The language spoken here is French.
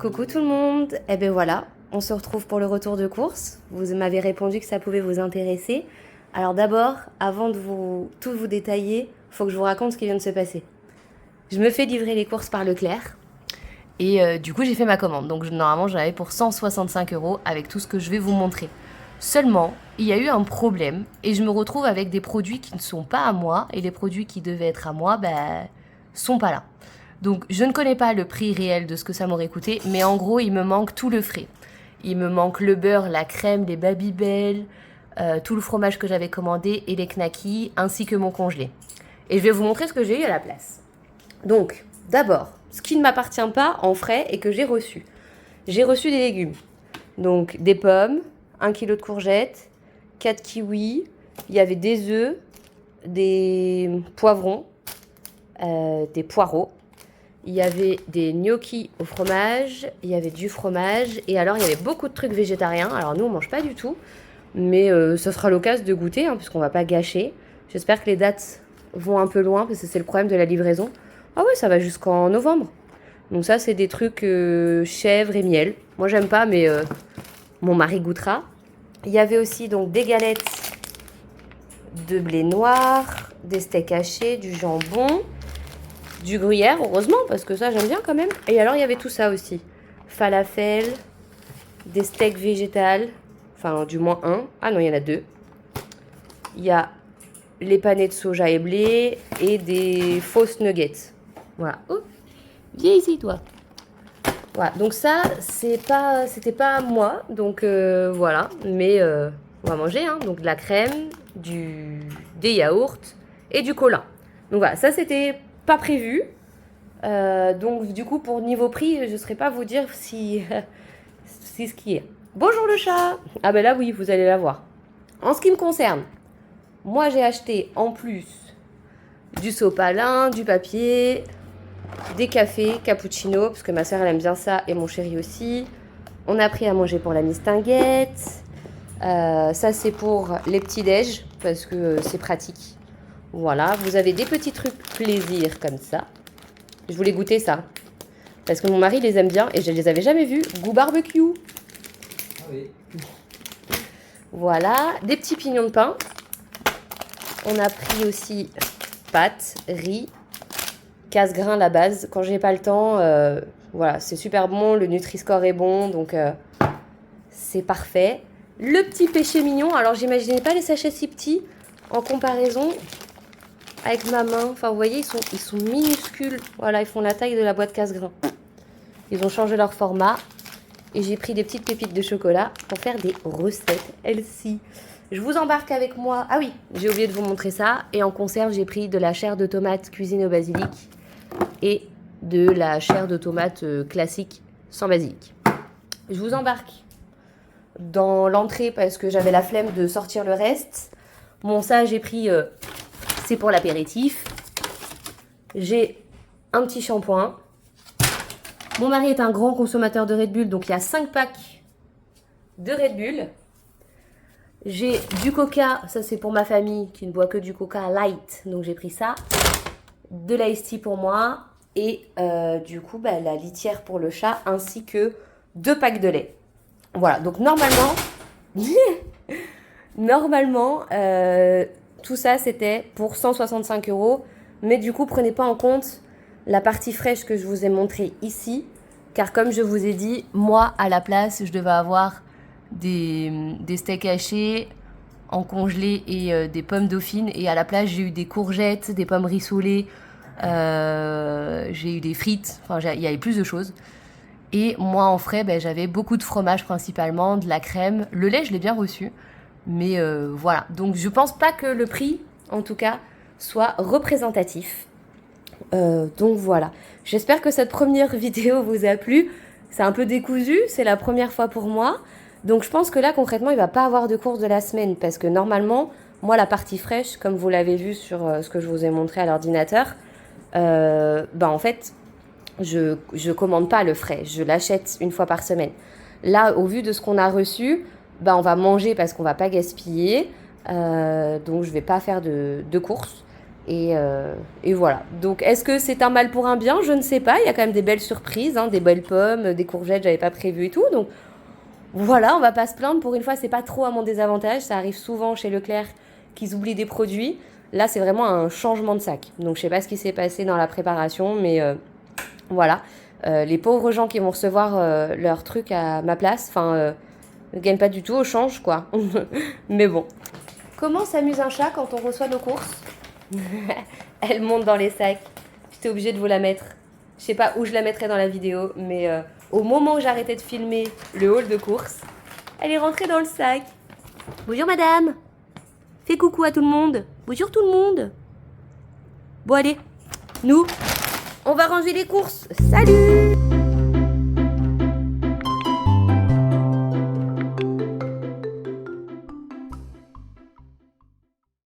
Coucou tout le monde, et ben voilà, on se retrouve pour le retour de course. Vous m'avez répondu que ça pouvait vous intéresser. Alors d'abord, avant de tout vous détailler, faut que je vous raconte ce qui vient de se passer. Je me fais livrer les courses par Leclerc et du coup j'ai fait ma commande. Donc normalement j'en avais pour 165 € avec tout ce que je vais vous montrer. Seulement, il y a eu un problème et je me retrouve avec des produits qui ne sont pas à moi et les produits qui devaient être à moi, sont pas là. Donc je ne connais pas le prix réel de ce que ça m'aurait coûté, mais en gros il me manque tout le frais. Il me manque le beurre, la crème, les Babybel, tout le fromage que j'avais commandé et les knackis, ainsi que mon congelé. Et je vais vous montrer ce que j'ai eu à la place. Donc, d'abord, ce qui ne m'appartient pas en frais et que j'ai reçu. J'ai reçu des légumes. Donc des pommes, 1 kg de courgettes, 4 kiwis, il y avait des œufs, des poivrons, des poireaux. Il y avait des gnocchis au fromage, il y avait du fromage, et alors il y avait beaucoup de trucs végétariens. Alors nous on mange pas du tout, mais ce sera l'occasion de goûter, puisqu'on va pas gâcher. J'espère que les dates vont un peu loin, parce que c'est le problème de la livraison. Ah ouais, ça va jusqu'en novembre. Donc ça c'est des trucs chèvre et miel. Moi j'aime pas, mais mon mari goûtera. Il y avait aussi donc des galettes de blé noir, des steaks hachés, du jambon, du gruyère, heureusement, parce que ça, j'aime bien quand même. Et alors, il y avait tout ça aussi. Falafel, des steaks végétales, enfin, du moins un. Ah non, il y en a deux. Il y a les panais de soja et blé et des fausses nuggets. Voilà. Oh, viens ici, toi. Voilà, donc ça, c'était pas moi, donc voilà. Mais on va manger, donc de la crème, des yaourts et du colin. Donc voilà, ça, c'était pas prévu. Donc du coup pour niveau prix je ne saurais pas vous dire si ce qui est. Bonjour le chat. Ah ben là oui, vous allez la voir. En ce qui me concerne, moi j'ai acheté en plus du sopalin, du papier, des cafés cappuccino parce que ma soeur elle aime bien ça et mon chéri aussi. On a pris à manger pour la mistinguette. Ça c'est pour les petits déj parce que c'est pratique. Voilà, vous avez des petits trucs plaisir comme ça. Je voulais goûter ça. Parce que mon mari les aime bien et je ne les avais jamais vus. Goût barbecue. Ah oui. Voilà, des petits pignons de pain. On a pris aussi pâtes, riz, casse-grain la base. Quand j'ai pas le temps, voilà, c'est super bon. Le Nutri-Score est bon, donc c'est parfait. Le petit péché mignon. Alors j'imaginais pas les sachets si petits en comparaison avec ma main. Enfin, vous voyez, ils sont minuscules. Voilà, ils font la taille de la boîte casse-grain. Ils ont changé leur format. Et j'ai pris des petites pépites de chocolat pour faire des recettes healthy. Je vous embarque avec moi. Ah oui, j'ai oublié de vous montrer ça. Et en conserve, j'ai pris de la chair de tomate cuisine au basilic et de la chair de tomate classique sans basilic. Je vous embarque dans l'entrée parce que j'avais la flemme de sortir le reste. Bon, ça, j'ai pris... c'est pour l'apéritif. J'ai un petit shampoing. Mon mari est un grand consommateur de Red Bull, donc il y a 5 packs de Red Bull. J'ai du coca, ça c'est pour ma famille qui ne boit que du coca light, donc j'ai pris ça. De l'ice tea pour moi et du coup la litière pour le chat ainsi que 2 packs de lait. Voilà, donc normalement, tout ça c'était pour 165 €, mais du coup prenez pas en compte la partie fraîche que je vous ai montrée ici, car comme je vous ai dit, moi à la place je devais avoir des steaks hachés en congelé et des pommes dauphines, et à la place j'ai eu des courgettes, des pommes rissolées, j'ai eu des frites, enfin il y avait plus de choses. Et moi en frais j'avais beaucoup de fromage principalement, de la crème, le lait je l'ai bien reçu, mais voilà, donc je pense pas que le prix en tout cas soit représentatif. Donc voilà, j'espère que cette première vidéo vous a plu. C'est un peu décousu, c'est la première fois pour moi. Donc je pense que là concrètement il va pas avoir de course de la semaine parce que normalement, moi la partie fraîche, comme vous l'avez vu sur ce que je vous ai montré à l'ordinateur, en fait je commande pas le frais, je l'achète une fois par semaine. Là au vu de ce qu'on a reçu, on va manger parce qu'on va pas gaspiller, donc je vais pas faire de courses. Et voilà. Donc, est-ce que c'est un mal pour un bien? Je ne sais pas. Il y a quand même des belles surprises, hein, des belles pommes, des courgettes, j'avais pas prévu et tout. Donc, voilà, on va pas se plaindre. Pour une fois, c'est pas trop à mon désavantage. Ça arrive souvent chez Leclerc qu'ils oublient des produits. Là, c'est vraiment un changement de sac. Donc, je sais pas ce qui s'est passé dans la préparation, mais voilà. Les pauvres gens qui vont recevoir leur truc à ma place, ne gagnent pas du tout au change, quoi. Mais bon. Comment s'amuse un chat quand on reçoit nos courses? Elle monte dans les sacs. J'étais obligée de vous la mettre. Je sais pas où je la mettrai dans la vidéo, mais au moment où j'arrêtais de filmer le hall de course, elle est rentrée dans le sac. Bonjour madame. Fais coucou à tout le monde. Bonjour tout le monde. Bon allez, nous, on va ranger les courses. Salut!